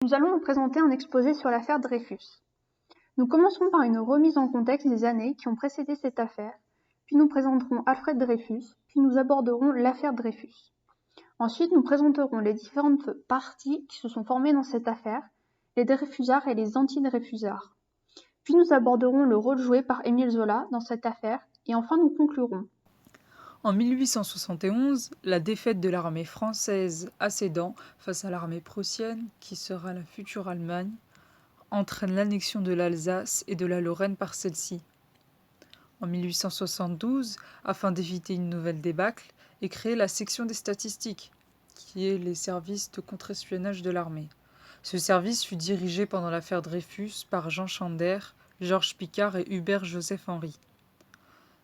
Nous allons vous présenter un exposé sur l'affaire Dreyfus. Nous commencerons par une remise en contexte des années qui ont précédé cette affaire, puis nous présenterons Alfred Dreyfus, puis nous aborderons l'affaire Dreyfus. Ensuite, nous présenterons les différentes parties qui se sont formées dans cette affaire, les Dreyfusards et les anti-Dreyfusards. Puis nous aborderons le rôle joué par Émile Zola dans cette affaire, et enfin nous conclurons. En 1871, la défaite de l'armée française à Sedan face à l'armée prussienne, qui sera la future Allemagne, entraîne l'annexion de l'Alsace et de la Lorraine par celle-ci. En 1872, afin d'éviter une nouvelle débâcle, est créée la section des statistiques, qui est les services de contre-espionnage de l'armée. Ce service fut dirigé pendant l'affaire Dreyfus par Jean Chander, Georges Picard et Hubert Joseph Henry.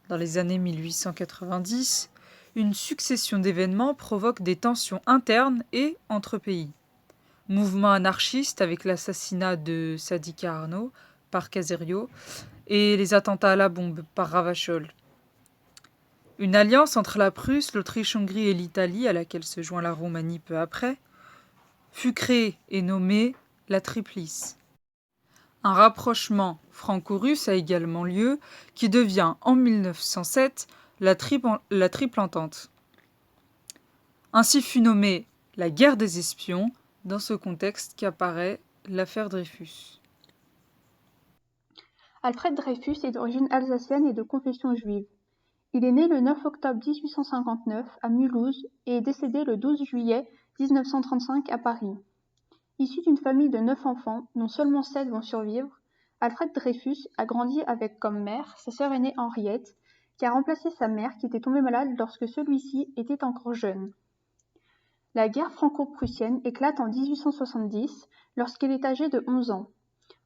Dans les années 1890, une succession d'événements provoque des tensions internes et entre pays. Mouvement anarchiste avec l'assassinat de Sadiqa Arnaud par Caserio et les attentats à la bombe par Ravachol. Une alliance entre la Prusse, l'Autriche-Hongrie et l'Italie, à laquelle se joint la Roumanie peu après, fut créée et nommée la Triplice. Un rapprochement franco-russe a également lieu, qui devient en 1907 la Triple Entente. Ainsi fut nommée la guerre des espions, dans ce contexte qu'apparaît l'affaire Dreyfus. Alfred Dreyfus est d'origine alsacienne et de confession juive. Il est né le 9 octobre 1859 à Mulhouse et est décédé le 12 juillet 1935 à Paris. Issu d'une famille de 9 enfants, dont seulement 7 vont survivre, Alfred Dreyfus a grandi avec comme mère sa sœur aînée Henriette, qui a remplacé sa mère qui était tombée malade lorsque celui-ci était encore jeune. La guerre franco-prussienne éclate en 1870 lorsqu'il est âgé de 11 ans.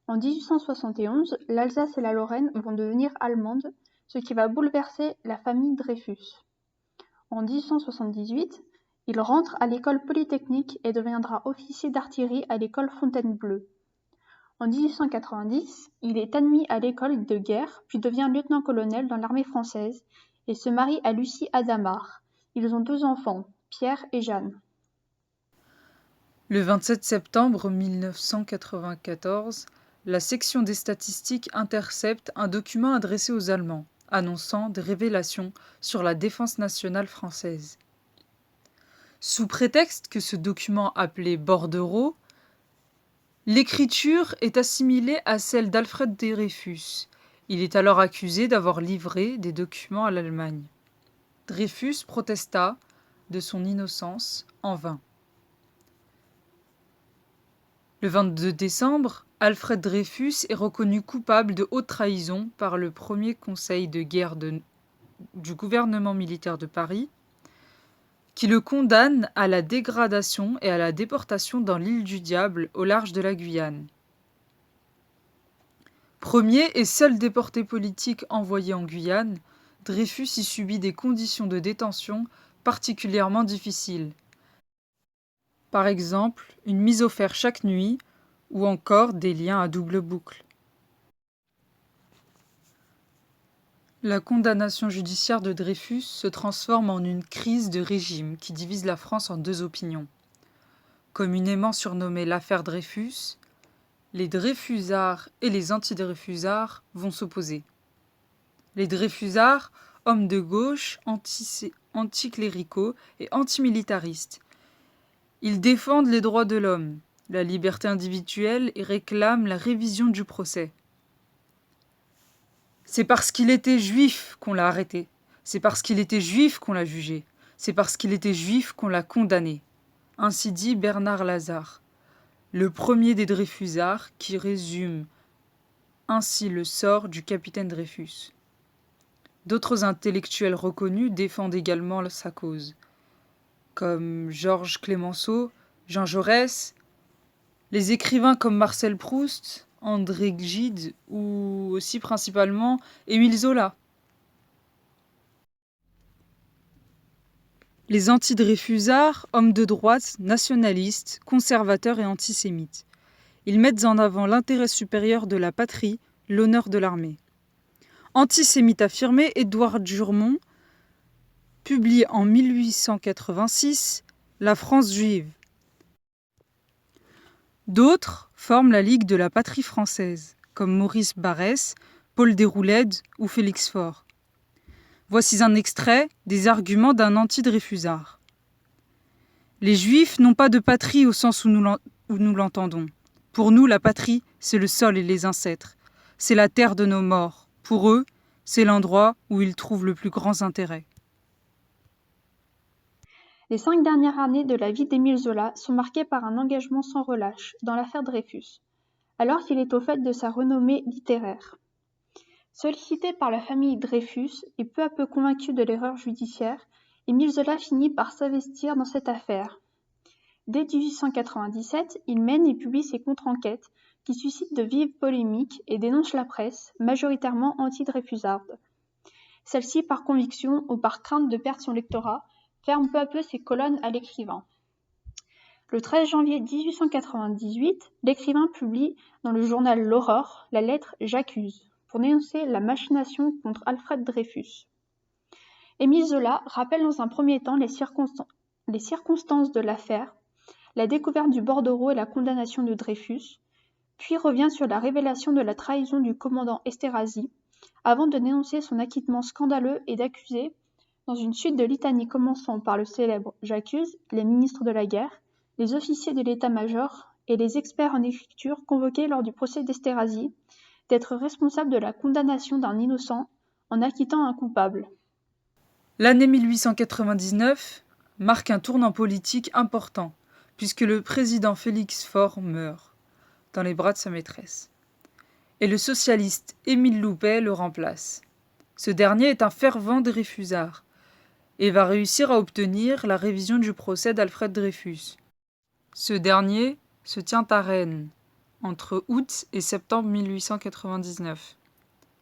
En 1871, l'Alsace et la Lorraine vont devenir allemandes, ce qui va bouleverser la famille Dreyfus. En 1878, il rentre à l'école polytechnique et deviendra officier d'artillerie à l'école Fontainebleau. En 1890, il est admis à l'école de guerre, puis devient lieutenant-colonel dans l'armée française et se marie à Lucie Hadamard. Ils ont 2 enfants, Pierre et Jeanne. Le 27 septembre 1994, la section des statistiques intercepte un document adressé aux Allemands, annonçant des révélations sur la défense nationale française. Sous prétexte que ce document appelé bordereau, l'écriture est assimilée à celle d'Alfred Dreyfus. Il est alors accusé d'avoir livré des documents à l'Allemagne. Dreyfus protesta de son innocence en vain. Le 22 décembre, Alfred Dreyfus est reconnu coupable de haute trahison par le premier conseil de guerre du gouvernement militaire de Paris, qui le condamne à la dégradation et à la déportation dans l'île du Diable au large de la Guyane. Premier et seul déporté politique envoyé en Guyane, Dreyfus y subit des conditions de détention particulièrement difficiles. Par exemple, une mise au fer chaque nuit ou encore des liens à double boucle. La condamnation judiciaire de Dreyfus se transforme en une crise de régime qui divise la France en 2 opinions. Communément surnommée l'affaire Dreyfus, les Dreyfusards et les anti-Dreyfusards vont s'opposer. Les Dreyfusards, hommes de gauche, anticléricaux et antimilitaristes. Ils défendent les droits de l'homme, la liberté individuelle et réclament la révision du procès. C'est parce qu'il était juif qu'on l'a arrêté. C'est parce qu'il était juif qu'on l'a jugé. C'est parce qu'il était juif qu'on l'a condamné. Ainsi dit Bernard Lazare, le premier des Dreyfusards qui résume ainsi le sort du capitaine Dreyfus. D'autres intellectuels reconnus défendent également sa cause, comme Georges Clemenceau, Jean Jaurès, les écrivains comme Marcel Proust, André Gide ou aussi principalement Émile Zola. Les anti-Dreyfusards, hommes de droite, nationalistes, conservateurs et antisémites. Ils mettent en avant l'intérêt supérieur de la patrie, l'honneur de l'armée. Antisémite affirmé, Édouard Durmont publie en 1886 La France juive. D'autres forment la Ligue de la patrie française, comme Maurice Barrès, Paul Déroulède ou Félix Faure. Voici un extrait des arguments d'un anti-Dreyfusard. Les Juifs n'ont pas de patrie au sens où nous l'entendons. Pour nous, la patrie, c'est le sol et les ancêtres. C'est la terre de nos morts. Pour eux, c'est l'endroit où ils trouvent le plus grand intérêt. Les 5 dernières années de la vie d'Émile Zola sont marquées par un engagement sans relâche dans l'affaire Dreyfus, alors qu'il est au fait de sa renommée littéraire. Sollicité par la famille Dreyfus et peu à peu convaincu de l'erreur judiciaire, Émile Zola finit par s'investir dans cette affaire. Dès 1897, il mène et publie ses contre-enquêtes qui suscitent de vives polémiques et dénoncent la presse, majoritairement anti-dreyfusarde. Celle-ci, par conviction ou par crainte de perdre son lectorat, ferme peu à peu ses colonnes à l'écrivain. Le 13 janvier 1898, l'écrivain publie dans le journal L'Aurore la lettre « J'accuse » pour dénoncer la machination contre Alfred Dreyfus. Émile Zola rappelle dans un premier temps les circonstances de l'affaire, la découverte du bordereau et la condamnation de Dreyfus, puis revient sur la révélation de la trahison du commandant Esterhazy, avant de dénoncer son acquittement scandaleux et d'accuser, dans une suite de litanies commençant par le célèbre « J'accuse », les ministres de la guerre, les officiers de l'état-major et les experts en écriture convoqués lors du procès d'Esterhazy, d'être responsables de la condamnation d'un innocent en acquittant un coupable. L'année 1899 marque un tournant politique important, puisque le président Félix Faure meurt, dans les bras de sa maîtresse. Et le socialiste Émile Loubet le remplace. Ce dernier est un fervent Dreyfusard, et va réussir à obtenir la révision du procès d'Alfred Dreyfus. Ce dernier se tient à Rennes, entre août et septembre 1899.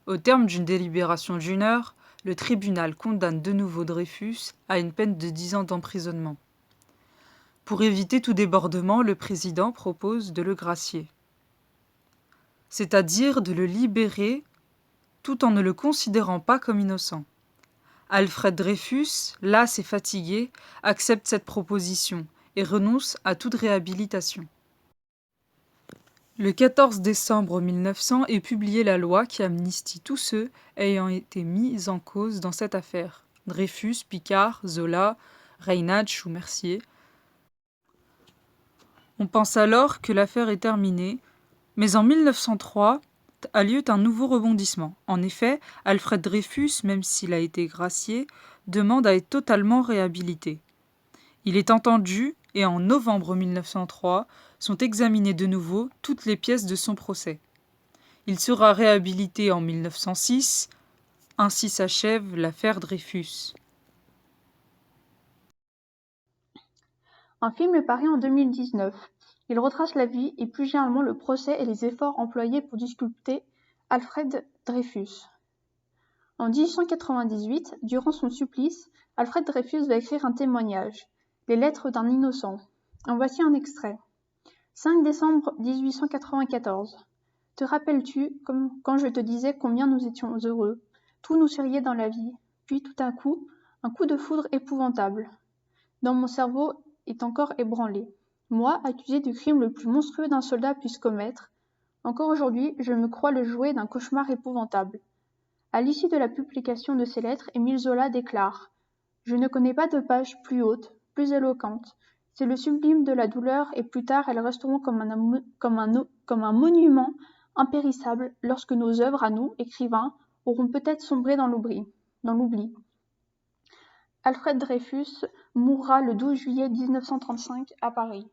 Au terme d'une délibération d'1 heure, le tribunal condamne de nouveau Dreyfus à une peine de 10 ans d'emprisonnement. Pour éviter tout débordement, le président propose de le gracier, c'est-à-dire de le libérer tout en ne le considérant pas comme innocent. Alfred Dreyfus, las et fatigué, accepte cette proposition et renonce à toute réhabilitation. Le 14 décembre 1900 est publiée la loi qui amnistie tous ceux ayant été mis en cause dans cette affaire. Dreyfus, Picard, Zola, Reinach ou Mercier. On pense alors que l'affaire est terminée, mais en 1903 a lieu un nouveau rebondissement. En effet, Alfred Dreyfus, même s'il a été gracié, demande à être totalement réhabilité. Il est entendu et en novembre 1903 sont examinées de nouveau toutes les pièces de son procès. Il sera réhabilité en 1906, ainsi s'achève l'affaire Dreyfus. Un film paraît en 2019. Il retrace la vie et plus généralement le procès et les efforts employés pour disculper Alfred Dreyfus. En 1898, durant son supplice, Alfred Dreyfus va écrire un témoignage, Les lettres d'un innocent. En voici un extrait. 5 décembre 1894. Te rappelles-tu, comme quand je te disais combien nous étions heureux, tout nous souriait dans la vie, puis tout à coup, un coup de foudre épouvantable. Dans mon cerveau est encore ébranlé. Moi, accusé du crime le plus monstrueux d'un soldat puisse commettre, encore aujourd'hui, je me crois le jouet d'un cauchemar épouvantable. À l'issue de la publication de ces lettres, Émile Zola déclare « Je ne connais pas de page plus haute, plus éloquente. C'est le sublime de la douleur et plus tard elles resteront comme un monument impérissable lorsque nos œuvres à nous, écrivains, auront peut-être sombré dans l'oubli. Alfred Dreyfus mourra le 12 juillet 1935 à Paris.